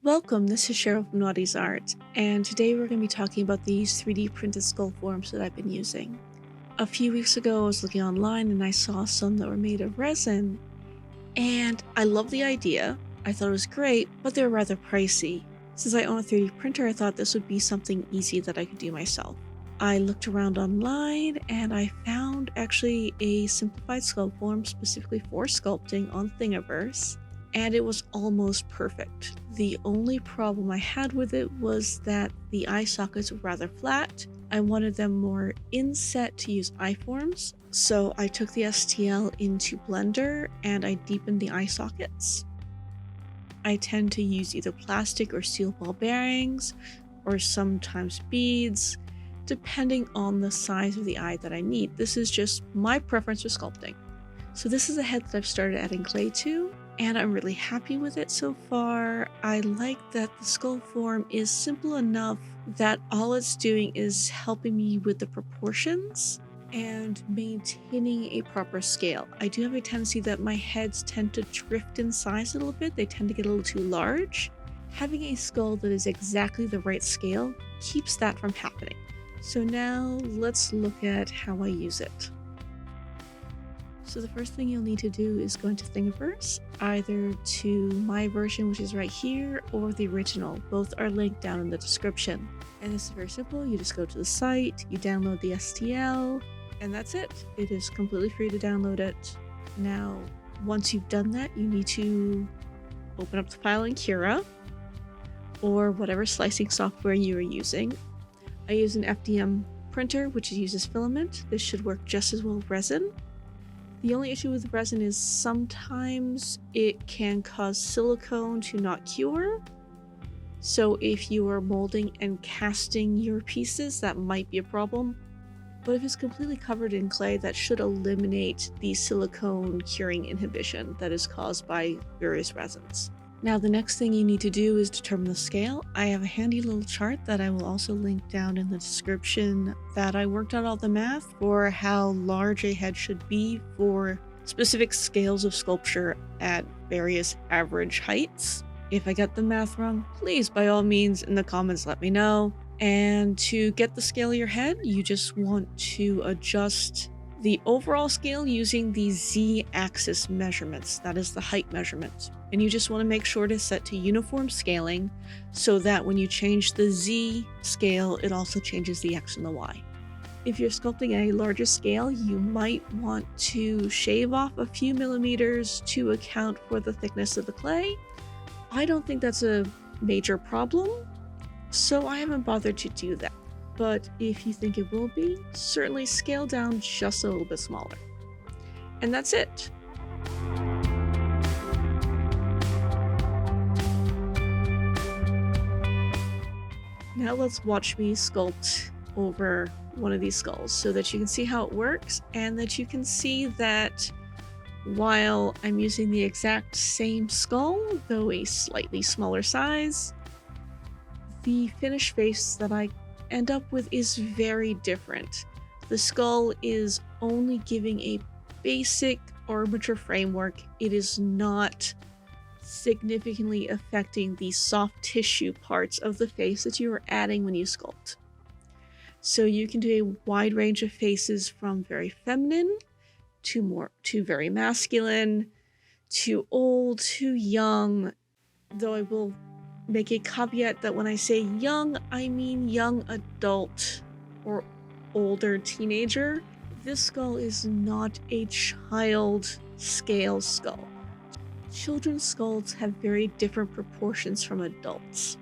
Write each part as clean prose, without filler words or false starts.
Welcome, this is Cheryl from Naughty's Art, and today we're going to be talking about these 3D printed skull forms that I've been using. A few weeks ago I was looking online and I saw some that were made of resin, and I love the idea. I thought it was great, but they're rather pricey. Since I own a 3D printer, I thought this would be something easy that I could do myself. I looked around online and I found actually a simplified skull form specifically for sculpting on Thingiverse, and it was almost perfect. The only problem I had with it was that the eye sockets were rather flat. I wanted them more inset to use eye forms, so I took the STL into Blender and I deepened the eye sockets. I tend to use either plastic or steel ball bearings, or sometimes beads, depending on the size of the eye that I need. This is just my preference for sculpting. So this is a head that I've started adding clay to, and I'm really happy with it so far. I like that the skull form is simple enough that all it's doing is helping me with the proportions and maintaining a proper scale. I do have a tendency that my heads tend to drift in size a little bit. They tend to get a little too large. Having a skull that is exactly the right scale keeps that from happening. So now let's look at how I use it. So the first thing you'll need to do is go into Thingiverse, either to my version, which is right here, or the original. Both are linked down in the description. And this is very simple. You just go to the site, you download the STL, and that's it. It is completely free to download it. Now, once you've done that, you need to open up the file in Cura, or whatever slicing software you are using. I use an FDM printer, which uses filament. This should work just as well with resin. The only issue with resin is sometimes it can cause silicone to not cure. So if you are molding and casting your pieces, that might be a problem. But if it's completely covered in clay, that should eliminate the silicone curing inhibition that is caused by various resins. Now the next thing you need to do is determine the scale. I have a handy little chart that I will also link down in the description that I worked out all the math for how large a head should be for specific scales of sculpture at various average heights. If I got the math wrong, please by all means in the comments let me know. And to get the scale of your head, you just want to adjust the overall scale using the Z-axis measurements. That is the height measurement. And you just want to make sure to set to uniform scaling so that when you change the Z scale, it also changes the X and the Y. If you're sculpting at a larger scale, you might want to shave off a few millimeters to account for the thickness of the clay. I don't think that's a major problem, so I haven't bothered to do that. But if you think it will be, certainly scale down just a little bit smaller. And that's it. Now let's watch me sculpt over one of these skulls so that you can see how it works and that you can see that while I'm using the exact same skull, though a slightly smaller size, the finished face that I end up with is very different. The skull is only giving a basic armature framework. It is not significantly affecting the soft tissue parts of the face that you are adding when you sculpt. So you can do a wide range of faces from very feminine to very masculine, to old, to young, though I will make a caveat that when I say young, I mean young adult or older teenager. This skull is not a child scale skull. Children's skulls have very different proportions from adults.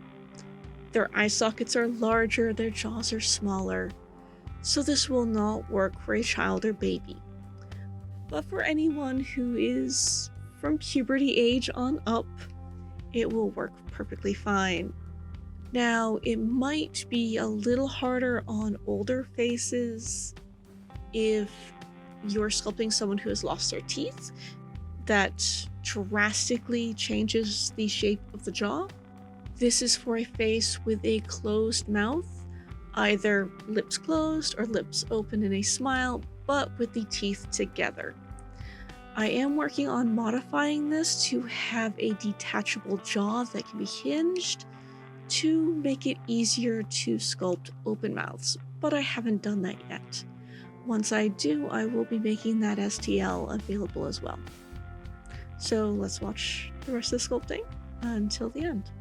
Their eye sockets are larger, their jaws are smaller, so this will not work for a child or baby. But for anyone who is from puberty age on up, it will work perfectly fine. Now, it might be a little harder on older faces if you're sculpting someone who has lost their teeth. That drastically changes the shape of the jaw. This is for a face with a closed mouth, either lips closed or lips open in a smile, but with the teeth together. I am working on modifying this to have a detachable jaw that can be hinged to make it easier to sculpt open mouths, but I haven't done that yet. Once I do, I will be making that STL available as well. So let's watch the rest of the sculpting until the end.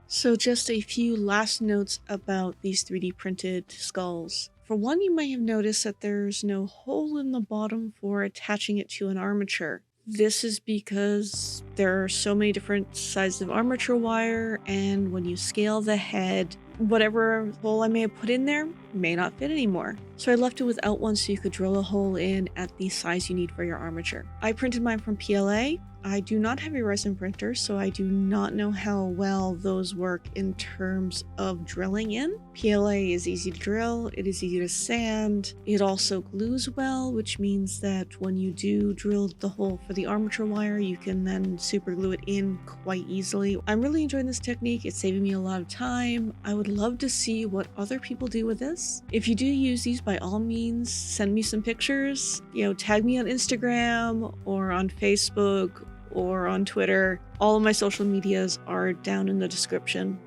So just a few last notes about these 3D printed skulls. For one, you might have noticed that there's no hole in the bottom for attaching it to an armature. This is because there are so many different sizes of armature wire, and when you scale the head, whatever hole I may have put in there may not fit anymore. So I left it without one so you could drill a hole in at the size you need for your armature. I printed mine from PLA. I do not have a resin printer, so I do not know how well those work in terms of drilling in. PLA is easy to drill, it is easy to sand, it also glues well, which means that when you do drill the hole for the armature wire, you can then super glue it in quite easily. I'm really enjoying this technique, it's saving me a lot of time. I would love to see what other people do with this. If you do use these, by all means, send me some pictures. Tag me on Instagram or on Facebook or on Twitter. All of my social medias are down in the description.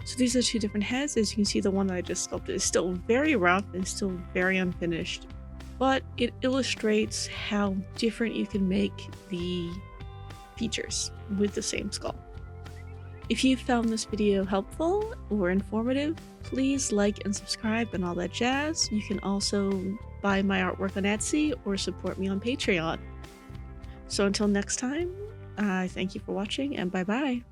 So these are two different heads. As you can see, the one that I just sculpted is still very rough and still very unfinished, but it illustrates how different you can make the features with the same skull. If you found this video helpful or informative, please like and subscribe and all that jazz. You can also buy my artwork on Etsy or support me on Patreon. So until next time, I thank you for watching and bye-bye.